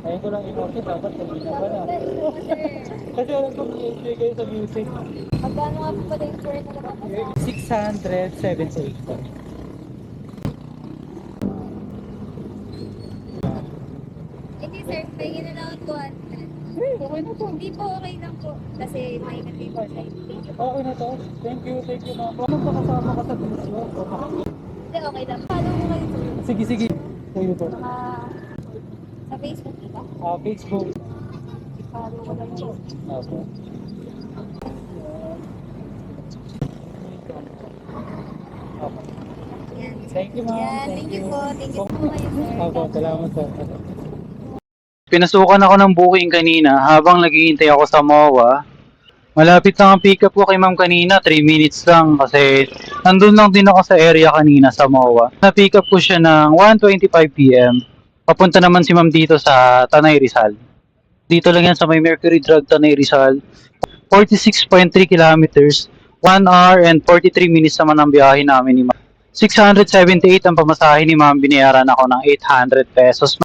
Ayun ko lang in-order, dapat kanina pa na. Kasi alam ko i-enjoy kayo sa music. Magkano nga po pala yung fare na naman? 678 po. Hindi sir, may na lang ang 200. Okay na to. Hindi po okay lang po. Kasi may nag-report na hindi. Okay na to. Thank you ma'am. Ano pa kasama ka sa video? Hindi, okay lang. Follow mo kayo sir. Sige, sige. Kayo po. Sa Facebook diba? Facebook. Follow ko lang po. Opo. Opo. Yan. Thank you ma'am. Yan, thank you po. Thank you po kayo sir. Opo, salamat po. Pinasukan ako ng booking kanina habang naghihintay ako sa MOA. Malapit lang ang pick up ko kay ma'am kanina, 3 minutes lang kasi nandun lang din ako sa area kanina sa MOA. Na-pick up ko siya ng 1:25 PM. Papunta naman si ma'am dito sa Tanay Rizal. Dito lang yan sa may Mercury Drug Tanay Rizal. 46.3 kilometers, 1 hour and 43 minutes naman ang biyahe namin ni ma'am. 678 ang pamasahe ni ma'am, binayaran ako ng 800 pesos.